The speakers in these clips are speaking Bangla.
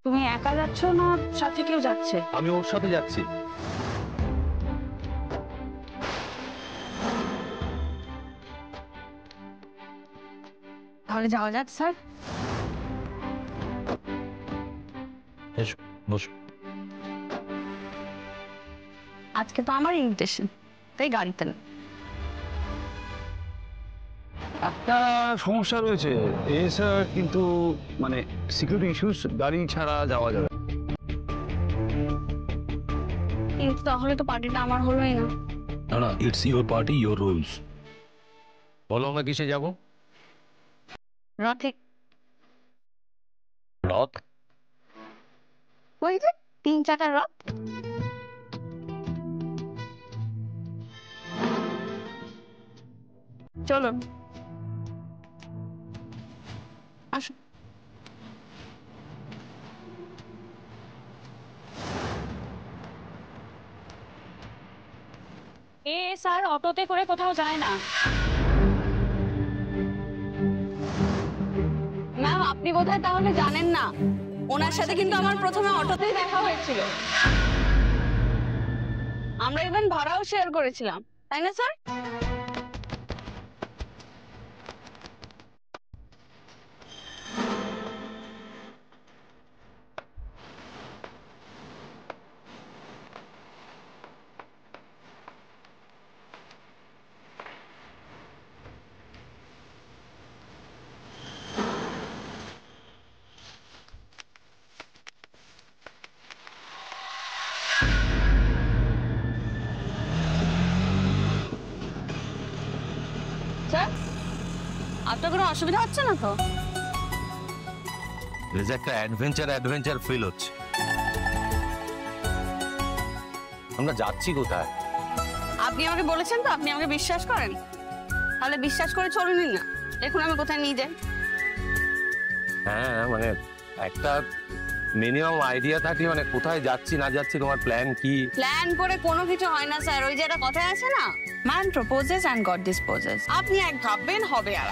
তুমি একা যাচ্ছ না সাথে কেউ যাচ্ছে? আমি ওর সাথে যাচ্ছি। তাহলে যাওয়া যাক স্যার। এসো বসো। আজকে তো আমার ইনভিটেশন, তাই গাড়িতে না। একটা সমস্যা রয়েছে স্যার, কিন্তু মানে সিকিউরিটি ইস্যুস, গাড়ি ছাড়া যাওয়া যাবে। কিন্তু তাহলে তো পার্টিটা আমার হলোই না। না না, it's your party, your rules. বলো আমরা কিসে যাব? রথে। রথ? ওই যে 3 চাকার রথ। চলো আসো। স্যার অটোতে করে কোথাও যায় না। ম্যাম আপনি বোধহয় তাহলে জানেন না, ওনার সাথে কিন্তু আমার প্রথমে অটোতেই দেখা হয়েছিল। আমরা ইভেন ভাড়াও শেয়ার করেছিলাম, তাই না স্যার? স্যার আপনার কোনো অসুবিধা হচ্ছে না তো? একটা অ্যাডভেঞ্চার ফিল হচ্ছে। আমরা যাচ্ছি কোথায়? আপনি আমাকে বলেছেন তো আপনি আমাকে বিশ্বাস করেন, তাহলে বিশ্বাস করে চলুন না। দেখুন আমি কোথায় নিয়ে যাই। হ্যাঁ মানে একটা মিনিমাম আইডিয়া থাকলে, মানে কোথায় যাচ্ছি না যাচ্ছি, তোমার প্ল্যান কি? প্ল্যান করে কোনো কিছু হয় না স্যার। ওই যে একটা কথা আছে না, man proposes and god disposes. আপনি এক ভাববেন, হবে আর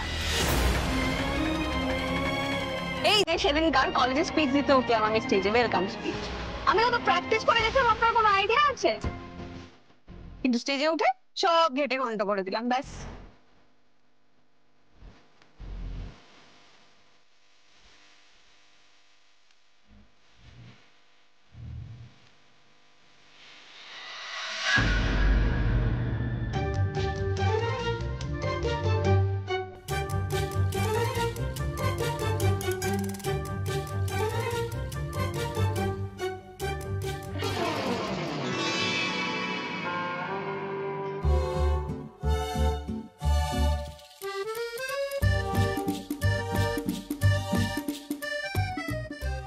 এই যে সেদিনকার কলেজে স্পিচ দিতে উঠলাম আমি স্টেজে, ওয়েলকাম স্পিচ। আমিও তো প্র্যাকটিস করে গেছিলাম, আপনার কোনো আইডিয়া আছে? কিন্তু স্টেজে উঠে সব ঘেটে ঘন্ট করে দিলাম, ব্যাস।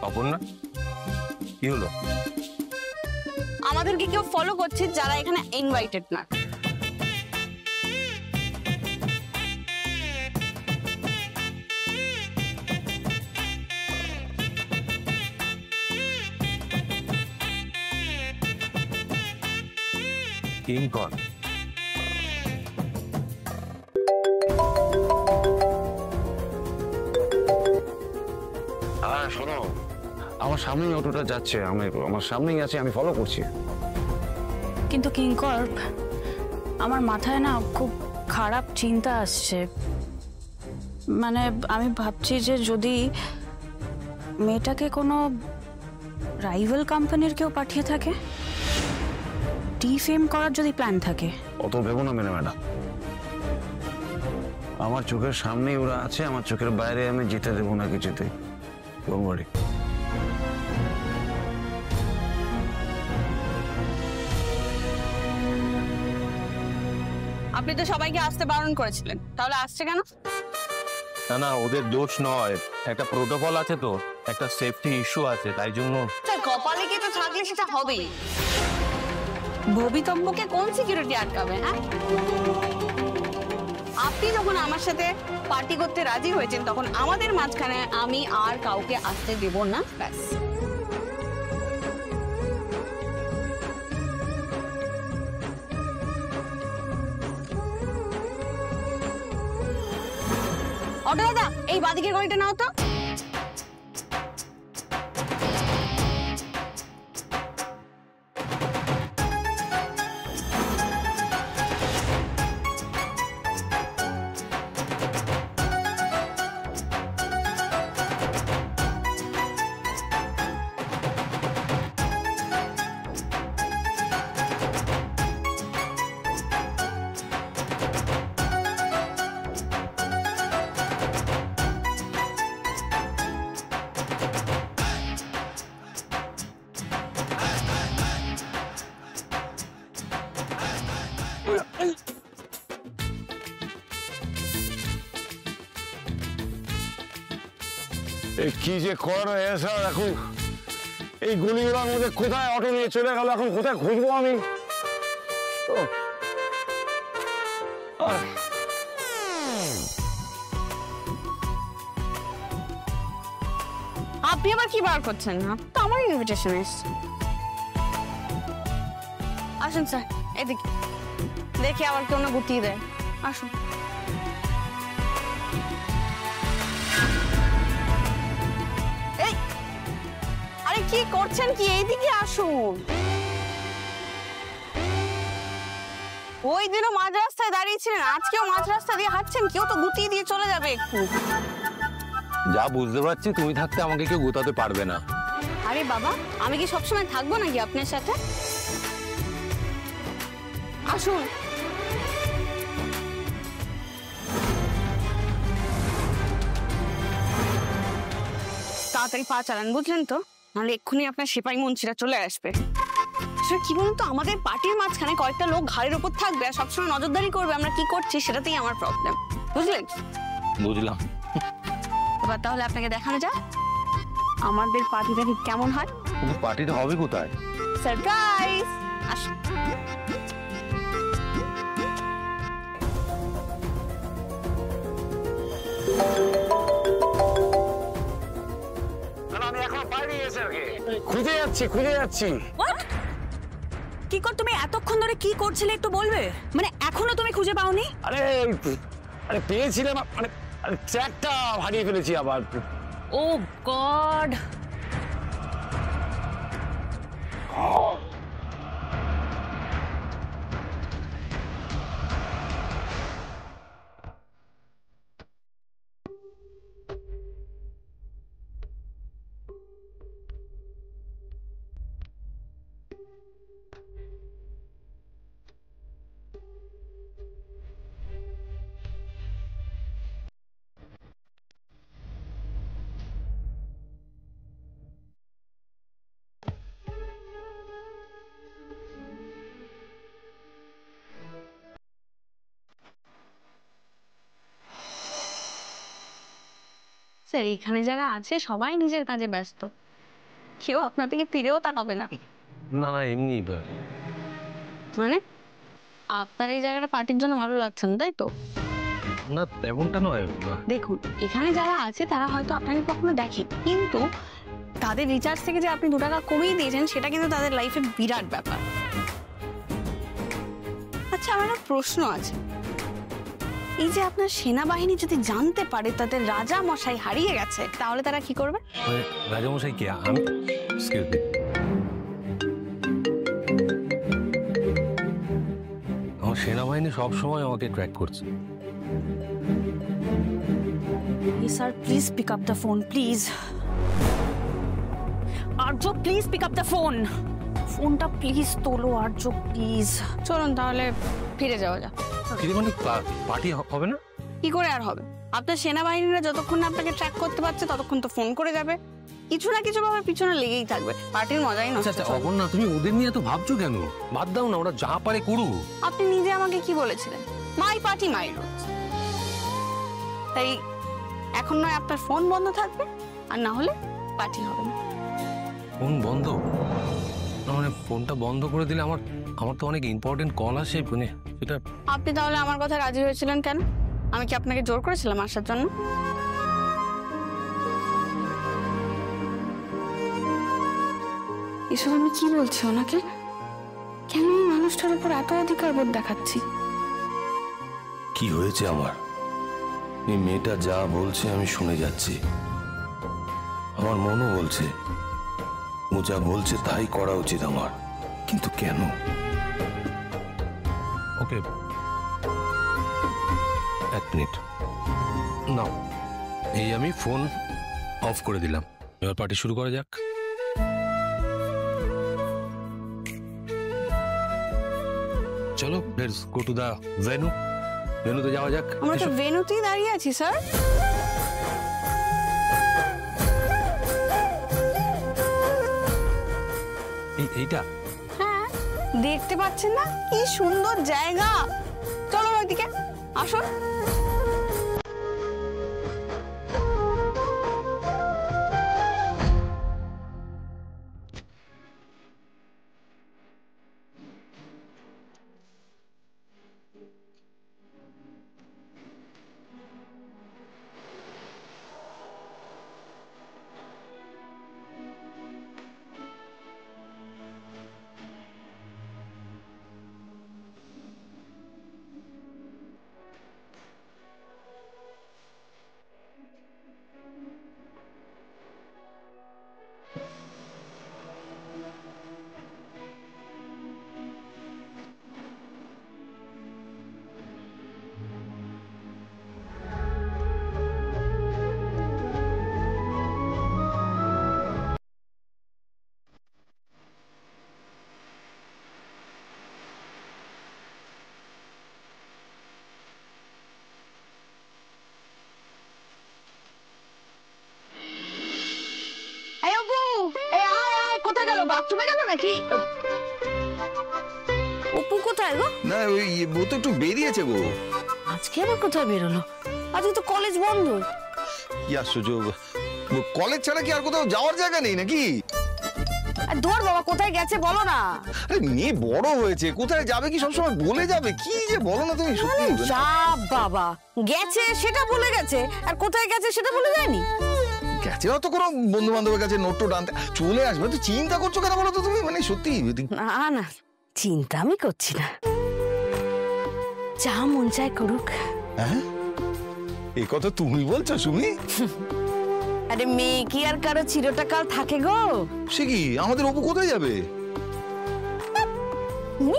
অপর্ণা কি হলো? আমাদেরকে কেউ ফলো করছে যারা এখানে ইনভাইটেড না। কিংকং শোনো, আমার সামনেই অটোটা যাচ্ছে, আমার সামনেই আছে, আমি ফলো করছি। কিন্তু কিঙ্কর, আমার মাথায় না খুব খারাপ চিন্তা আসছে। মানে আমি ভাবছি যে যদি মেয়েটাকে কোনো রাইভাল কোম্পানির কেউ পাঠিয়ে থাকে, ডিফেম করার যদি প্ল্যান থাকে। অত ভেবো না ম্যাডাম, আমার চোখের সামনেই ওরা আছে, আমার চোখের বাইরে আমি যেতে দেবো না কিছুতেই। Don't worry. আপনি তো সবাইকে আসতে বারণ করেছিলেন, তাহলে আসছে কেন? না না, ওদের দোষ নয়, একটা প্রোটোকল আছে তো, একটা সেফটি ইস্যু আছে, তাই জন্য। কপালে কি তো থাকলে সেটা হবেই। ভবিতব্যকে কোন সিকিউরিটি আটকাবে? হ্যাঁ, আপনি যখন আমার সাথে পার্টি করতে রাজি হয়েছেন তখন আমাদের মাঝখানে আমি আর কাউকে আসতে দেব না, ব্যাস। অটো দাদা, এই বাদিকের গাড়িটা নাও তো। কি যে কর স্যার, এখন এই গলিগুলোর মধ্যে কোথায় অটো নিয়ে চলে গেল, এখন কোথায় খুঁজবো আমি? আপনি আবার কি বার করছেন? তো আমার ইনভিটেশন এসছে। আসুন স্যার, এদিকে দেখে আবার কেউ না গুটিয়ে দেয়। আসুন। এই, আরে কি করছেন কি? এইদিকে আসুন। ওই দিনও মাঝ রাস্তায় দাঁড়িয়েছিলেন, আজকেও মাঝ রাস্তা দিয়ে হাঁটছেন, কেউ তো গুটিয়ে দিয়ে চলে যাবে একটু। যা বুঝতে পারছি তুমি থাকতে আমাকে কেউ গোতাতে পারবে না। আরে বাবা, আমি কি সবসময় থাকবো নাকি আপনার সাথে? আসুন। তাড়াতাড়ি পা চালান, বুঝলেন তো? নাহলে এক্ষুনি আপনার সিপাহী মন্ত্রীরা চলে আসবে। আসলে কি বলুন তো, আমাদের পার্টির মাঝখানে কয়েকটা লোক ঘাড়ের উপর থাকবে আর সবসময় নজরদারি করবে আমরা কি করছি, সেটাতেই আমার প্রবলেম, বুঝলেন? বুঝলাম। এবার তাহলে আপনাকে দেখানো যাক আমাদের পার্টিটা ঠিক কেমন হয়। কিন্তু পার্টিটা হবে কোথায়? সারপ্রাইজ। আসুন। আমি এখন পাইনি স্যারকে, খুঁজে যাচ্ছি। কি কর তুমি? এতক্ষণ ধরে কি করছিলে একটু বলবে? মানে এখনো তুমি খুঁজে পাওনি? আরে পেয়েছিলাম, মানে ট্র্যাকটা হারিয়ে ফেলেছি আবার। ও গড! স্যার, এখানে যারা আছে সবাই নিজের কাজে ব্যস্ত, কেউ আপনার দিকে ফিরেও তাকাবে না। না না, এমনি। মানে আপনার এই জায়গাটা পার্টির জন্য ভালো লাগছে না, তাই তো? না তেমনটা নয়। দেখুন, এখানে যারা আছে তারা হয়তো আপনাকে কখনো দেখেন, কিন্তু তাদের রিচার্জ থেকে যে আপনি 2 টাকা কমিয়ে দিয়েছেন সেটা কিন্তু তাদের লাইফে বিরাট ব্যাপার। আচ্ছা, আমার একটা প্রশ্ন আছে, এই যে আপনার সেনাবাহিনী যদি জানতে পারে তাদের রাজা মশাই হারিয়ে গেছে, তাহলে তারা কি করবে? রাজামশাই কে? আমি এক্সকিউজ মি, আমার সেনাবাহিনী সবসময় আমাকে ট্র্যাক করছে। Sir please pick up the phone, please. Arya please pick up the phone. ফোনটা প্লিজ তোলো আর্য, প্লিজ। চলুন তাহলে ফিরে যাওয়া যাক। মানে পার্টি হবে না? কি করে আর হবে? আপনার সেনাবাহিনীরা যতক্ষণ না আপনাকে ট্র্যাক করতে পারছে ততক্ষণ তো ফোন করে যাবে, কিছু না কিছু ভাবে পিছনে লেগেই থাকবে, পার্টির মজাই নষ্ট। আচ্ছা অপর্ণা, তুমি ওদের নিয়ে এত ভাবছো কেন? বাদ দাও না, ওরা যা পারে করুক। আপনি নিজে আমাকে কি বলেছিলেন? মাই পার্টি মাই রুলস। তাই এখন নয় আপনার ফোন বন্ধ থাকবে, আর না হলে পার্টি হবে না। ফোন বন্ধ? না মানে ফোনটা বন্ধ করে দিলে আমার তো অনেক ইম্পর্টেন্ট কল আসে, মানে সেটা। আপনি তাহলে আমার কথা রাজি হয়েছিলেন কেন? আমি কি আপনাকে জোর করেছিলাম আসার জন্য? এসব আমি কি বলছি ওনাকে? কেন এই মানুষটার উপর এত অধিকার বোধ দেখাচ্ছি? কি হয়েছে আমার? এই মেয়েটা যা বলছে আমি শুনে যাচ্ছি, আমার মনও বলছে ও যা বলছে তাই করা উচিত আমার, কিন্তু কেন? ওকে, 1 মিনিট নাও, এই আমি ফোন অফ করে দিলাম, এবার পার্টি শুরু করা যাক। চলো, let's go to the venue. ভেন্যুতে যাওয়া যাক। আমরা তো ভেন্যুতেই দাঁড়িয়ে আছি স্যার। এইটা? হ্যাঁ, দেখতে পাচ্ছেন না কি সুন্দর জায়গা? চলো ওইদিকে, আসুন। বাথরুমে গেল নাকি? অপু কোথায় গো? না ওই ও তো একটু বেরিয়েছে গো। আজকে আবার কোথায় বেরোলো? আজকে তো কলেজ বন্ধ। কি আশ্চর্য, কলেজ ছাড়া কি আর কোথাও যাওয়ার জায়গা নেই নাকি? আর ধর বাবা, কোথায় গেছে বলো না। আরে মেয়ে বড় হয়েছে, কোথায় যাবে কি সবসময় বলে যাবে? কি যে বলো না তুমি, সত্যি যা বাবা, গেছে সেটা বলে গেছে, আর কোথায় গেছে সেটা বলে যায়নি। গেছে হয়তো কোনো বন্ধু বান্ধবের কাছে নোট টোট আনতে, চলে আসবে। তো চিন্তা করছো কেন বলো তো তুমি, মানে সত্যি। না না, চিন্তা আমি করছি না, যা মন চায় করুক। হ্যাঁ, এই কথা তুমি বলছো সুমি? আরে মেয়ে কি আর কারো চিরটা কাল থাকে গো? সে কি, আমাদের অপু কোথায় যাবে?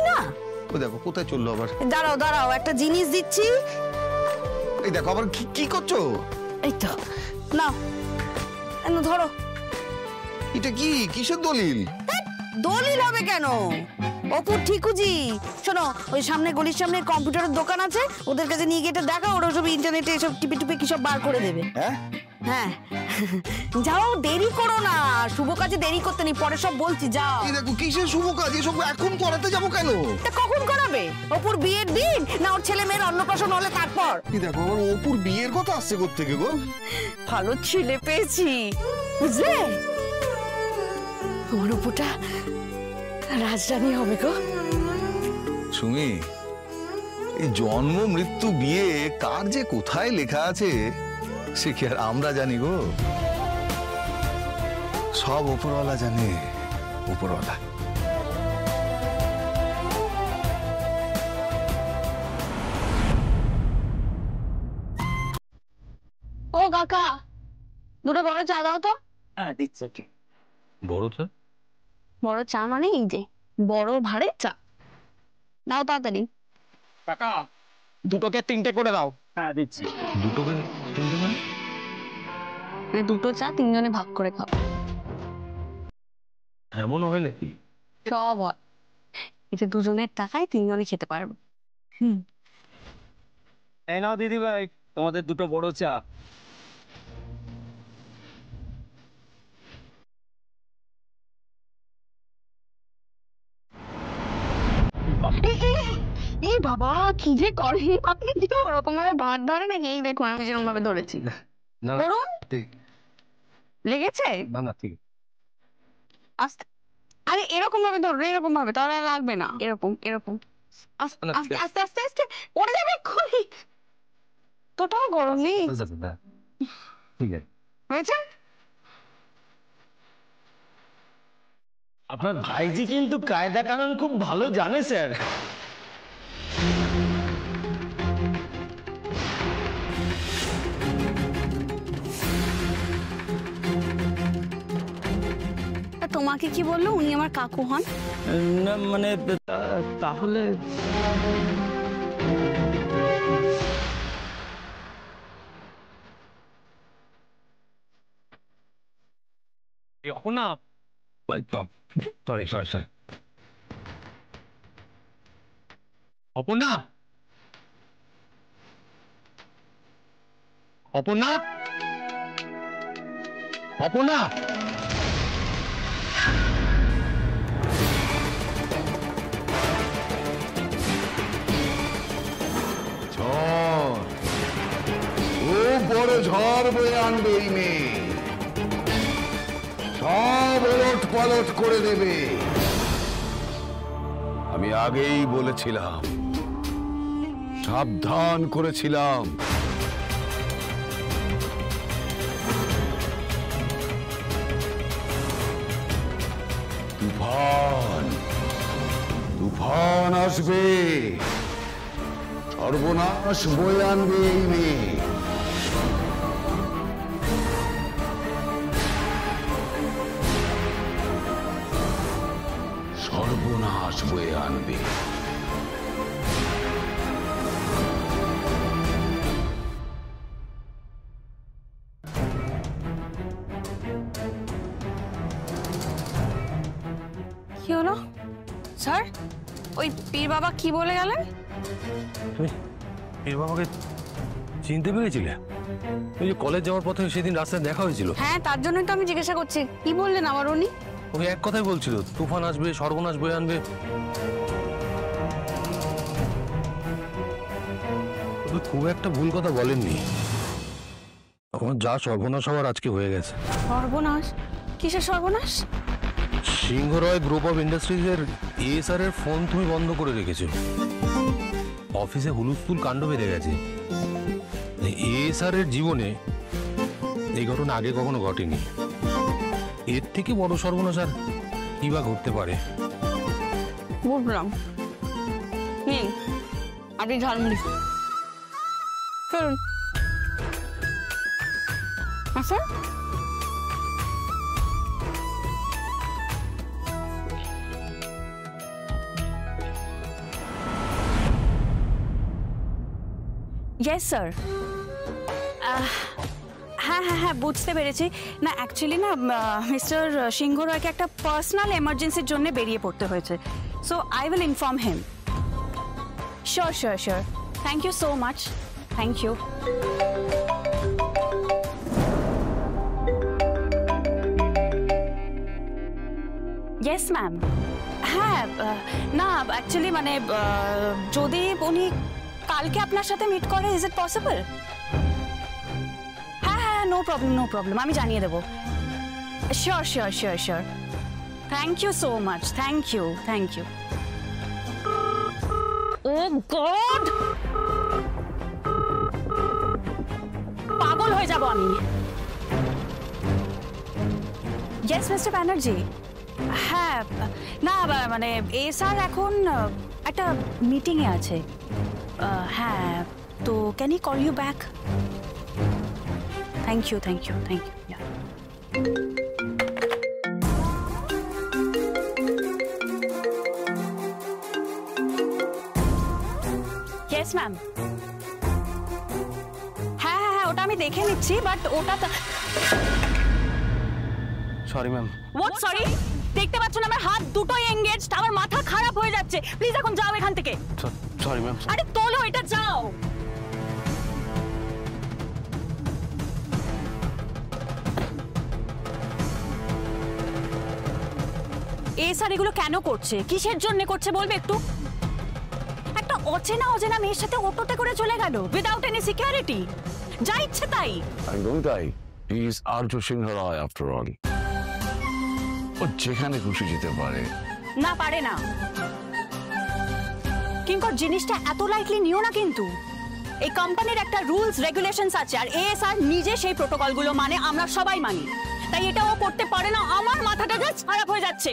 না, ও দেখো কোথায় চললো আবার। দাঁড়াও দাঁড়াও, একটা জিনিস দিচ্ছি। এই দেখো আবার কি করছো? এই তো নাও, ধরো। এটা কি, কিসের দলিল? দলিল হবে কেন? অপুর ঠিকুজি। শোনো, ওই সামনে গলির সামনে কম্পিউটারের দোকান আছে, ওদের কাছে নিয়ে গিয়ে এটা দেখা, ওরা সব ইন্টারনেটে এসব টিপে টিপে কি সব বার করে দেবে। হ্যাঁ হ্যাঁ, যাও, দেরি করো না, শুভ কাজে দেরি করতে নেই, পরে সব বলছি, যাও। এই দেখো কিসের শুভ কাজ, এসব এখন করাতে যাবো কেন? তা কখন করাবে? অপুর বিয়ের দিন, না ওর ছেলে মেয়ের অন্নপ্রাশন হলে তারপর? এই দেখো আবার অপুর বিয়ের কথা আসছে কোত্থেকে গো? ভালো ছেলে পেয়েছি, বুঝলে? আমার অপুটা রাজরানী হবে গো। সুমি, এই জন্ম মৃত্যু বিয়ে কার যে কোথায় লেখা আছে সে কি আর আমরা জানি গো? সব উপরওয়ালা জানে, উপরওয়ালা। ও কাকা, দুটো বড় চা দাও তো। বড় চা? বড় চা মানে এই যে বড় ভাড়ের চা দাও তাড়াতাড়ি। কাকা, দুটোকে তিনটে করে দাও। হ্যাঁ দিচ্ছি। দুটোকে তিনটে মানে? মানে দুটো চা তিনজনে ভাগ করে খাও। এমন হয় নাকি? সব হয়, এতে দুজনের টাকায় তিনজনে খেতে পারবে। এই নাও দিদি ভাই, তোমাদের দুটো বড় চা। এই বাবা, কি যে করে আপনি, দিকে ওরকম ভাবে ভাত ধরে নাকি? এই দেখো আমি যেরকম ভাবে ধরেছি। না ধরুন, ঠিক লেগেছে? না, না ঠিক। আস্তে, আরে এরকম ভাবে ধরো, এরকম ভাবে, তাহলে আর লাগবে না। এরকম এরকম আস্তে না, আস্তে আস্তে আস্তে আস্তে পড়ে যাবে এক্ষুনি। তোটাও গরম নেই, ঠিক আছে। হয়েছে? আপনার ভাইজি কিন্তু কায়দা কানুন খুব ভালো জানে স্যার। তোমাকে কি বললো? উনি আমার কাকু হন। না মানে তাহলে না, sorry sorry sorry, Aparna, Aparna, Aparna. ঝড়, খুব বড় ঝড় বয়ে আনবে এই মেয়ে, সব ওলট পালট করে দেবে। আমি আগেই বলেছিলাম, সাবধান করেছিলাম। তুফান, তুফান আসবে, সর্বনাশ বয়ে আনবে এই মেয়ে। সর্বনাশ বয়ে আনবে। কি হলো স্যার? ওই পীর বাবা কি বলে গেলেন? তুমি এর বাবাকে চিনতে পেরেছিলে? ওই যে কলেজ যাওয়ার পথে সেদিন রাস্তায় দেখা হয়েছিল। হ্যাঁ, তার জন্যই তো আমি জিজ্ঞাসা করছি, কি বললেন আবার উনি? ও ওই এক কথাই বলছিল, তুফান আসবে, সর্বনাশ বয়ে আনবে। খুব একটা ভুল কথা বলেননি। আমার যা সর্বনাশ হওয়ার আজকে হয়ে গেছে। সর্বনাশ? কিসের সর্বনাশ? সিংহরয় গ্রুপ অফ ইন্ডাস্ট্রিজের এএসআর এর ফোন তুমি বন্ধ করে রেখেছো। অফিসে হুলুস্থুল কাণ্ড বেড়ে গেছে। এএসআর এর জীবনে এই ঘটনা আগে কখনো ঘটেনি। এর থেকে বড় সর্বনাশ আর কি বা ঘটতে পারে? বুঝলাম। আপনি ঝালমুড়ি চলুন। আচ্ছা, ইয়েস স্যার। হ্যাঁ হ্যাঁ হ্যাঁ, বুঝতে পেরেছি। না অ্যাকচুয়ালি না মিস্টার সিংহ রয়কে একটা পার্সোনাল এমার্জেন্সির জন্য বেরিয়ে পড়তে হয়েছে। So I will inform him. Sure sure sure. Thank you so much. Thank you. Yes ma'am. হ্যাঁ না অ্যাকচুয়ালি মানে যদি উনি কালকে আপনার সাথে মিট করে, ইজ ইট পসিবল? হ্যাঁ হ্যাঁ, নো প্রবলেম নো প্রবলেম, আমি জানিয়ে দেবো। Sure sure sure sure. Thank you so much. Thank you thank you. Oh god, পাগল হয়ে যাব আমি। Yes mister Banerjee. হ্যাঁ না মানে এসআর এখন একটা মিটিংয়ে আছে। হ্যাঁ তো can I call you back? Thank you thank you thank you. Yes ma'am. হ্যাঁ হ্যাঁ হ্যাঁ, ওটা আমি দেখে নিচ্ছি, বাট ওটা তো সরি ম্যাম। What sorry? দেখতে পাচ্ছ না আমার হাত দুটোই এঙ্গেজড, আমার মাথা খারাপ হয়ে যাচ্ছে। প্লিজ এখন যাও এখান থেকে। Sorry ma'am. আরে তোলো এটা, যাও। এই স্যার এগুলো কেন করছে, কিসের জন্য করছে বলবে একটু? একটা অচেনা অচেনা মেয়ের সাথে অটোতে করে চলে গেল উইদাউট এনি সিকিউরিটি, যা ইচ্ছে তাই। একদম তাই। He is Arya Singha Roy after all. ও যেখানে খুশি যেতে পারে। না পারে না। কিংকর জিনিসটা এত লাইটলি নিও না কিন্তু। এই কোম্পানির একটা রুলস রেগুলেশনস আছে, আর এএসআর নিজে সেই প্রোটোকলগুলো মানে, আমরা সবাই মানি। তাই এটা ও করতে পারে না। আমার মাথাটা জাস্ট খারাপ হয়ে যাচ্ছে।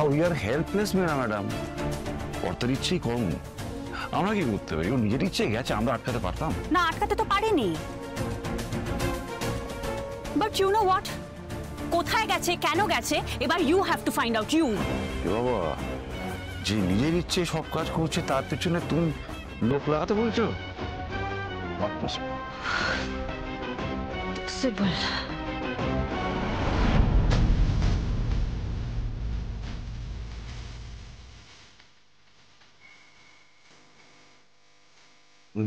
We are helpless madam. ওর তোর ইচ্ছেই কর্ম, আমরা কি করতে পারি? ও নিজের ইচ্ছে গেছে, আমরা আটকাতে পারতাম না? আটকাতে তো পারেনি। বাট ইউ নো হোয়াট, কোথায় গেছে, কেন গেছে, এবার you have to find out. You বাবা, যে নিজের ইচ্ছে সব কাজ করছে তার পেছনে তুমি লোক লাগাতে বলছো? সিম্পল।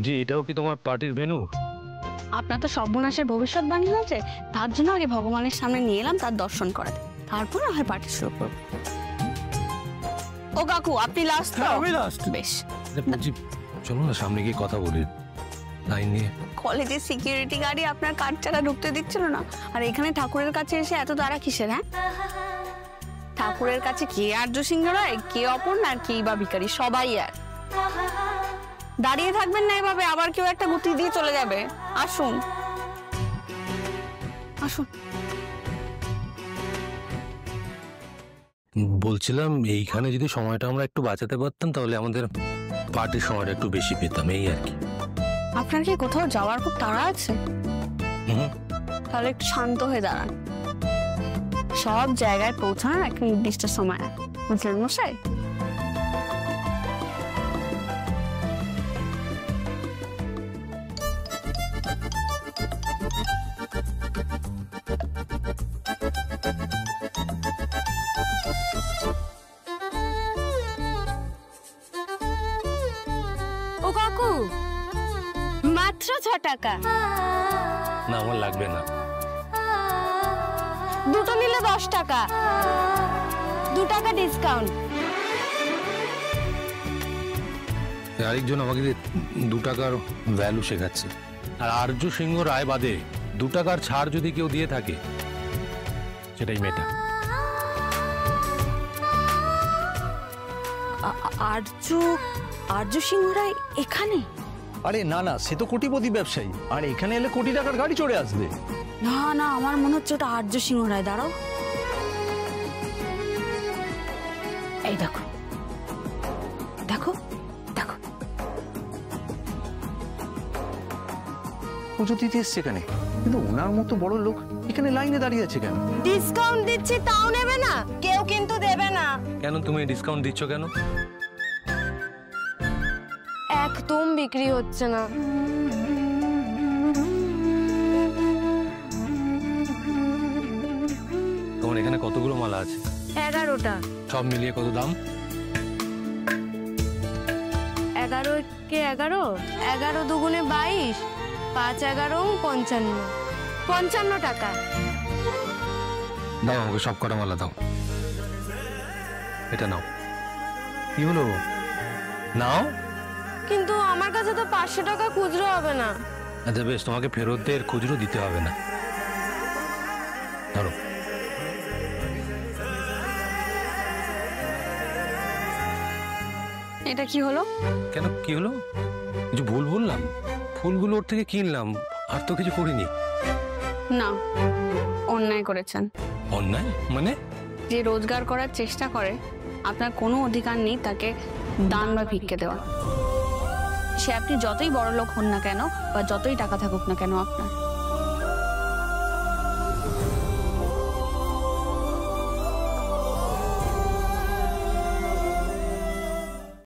জি, এটাও কি তোমার পার্টির ভেন্যু? আপনার তো সর্বনাশের ভবিষ্যৎবাণী হয়েছে, তার জন্য আগে ভগবানের সামনে নিয়ে এলাম তার দর্শন করাতে, তারপর হয় পার্টি শুরু করব। ও কাকু, আপনি লাস্ট? আমি লাস্ট। বেশ, বলছি চলো না সামনে গিয়ে কথা বলি লাইন নিয়ে। কলেজের সিকিউরিটি গার্ডই আপনার কাঠ চালা ঢুকতে দিচ্ছিল না, আর এখানে ঠাকুরের কাছে এসে এত তারা কিসের? হ্যাঁ, ঠাকুরের কাছে কে আর্য সিংহ রায়, কে অপর্ণা, আর কে বা ভিখারি, সবাই আর। দাঁড়িয়ে থাকবেন না এভাবে, আবার কেউ একটা গুটি দিয়ে চলে যাবে। আসুন আসুন। বলছিলাম এইখানে যদি সময়টা আমরা একটু বাঁচাতে পারতাম তাহলে আমাদের পার্টির সময়টা একটু বেশি পেতাম, এই আর কি। আপনার কি কোথাও যাওয়ার খুব তাড়া আছে? তাহলে একটু শান্ত হয়ে দাঁড়ান। সব জায়গায় পৌঁছানোর একটা নির্দিষ্ট সময় আছে, বুঝলেন মশাই? ও কাকু, মাত্র 6 টাকা। না আমার লাগবে না। দুটো নিলে 10 টাকা। টাকা ডিসকাউন্ট। আরেকজন আমাকে 2 টাকার ভ্যালু শেখাচ্ছে। আর আর্য সিংহ রায় বাদে 2 টাকার ছাড় যদি কেউ দিয়ে থাকে সেটাই মেয়েটা। আর্য সিংহ রায় এখানে? আরে না না, সে তো কোটিপতি ব্যবসায়ী, আর এখানে এলে কোটি টাকার গাড়ি চড়ে আসবে। না না, আমার মনে হচ্ছে ওটা আর্য সিংহ রায়। দাঁড়াও, এই দেখো দেখো দেখো, পুজো দিতে এসছে এখানে, কিন্তু ওনার মতো বড় লোক এখানে লাইনে দাঁড়িয়ে আছে কেন? ডিসকাউন্ট দিচ্ছি তাও নেবে না, কেউ কিন্তু দেবে না। কেন তুমি ডিসকাউন্ট দিচ্ছ কেন? একদম বিক্রি হচ্ছে না। তোমার এখানে কতগুলো মালা আছে? 11টা। সব মিলিয়ে কত দাম? 11 কে 11, 11 দুগুণে 22, 5 11 55, 55 টাকা। দাও আমাকে সব কটা মালা দাও। এটা নাও। কি হলো? নাও। কিন্তু আমার কাছে তো 500 টাকা খুচরো হবে না। আচ্ছা বেশ, তোমাকে ফেরত দিয়ে খুচরো দিতে হবে না। ধরো। এটা কি হলো? কেন কি হলো? কিছু ভুল বললাম? ফুলগুলো ওর থেকে কিনলাম, আর তো কিছু করিনি। না, অন্যায় করেছেন। অন্যায় মানে? যে রোজগার করার চেষ্টা করে আপনার কোনো অধিকার নেই তাকে দান বা ভিক্ষে দেওয়া। সে আপনি যতই বড় লোক হন না কেন বা যতই টাকা থাকুক না কেন আপনার,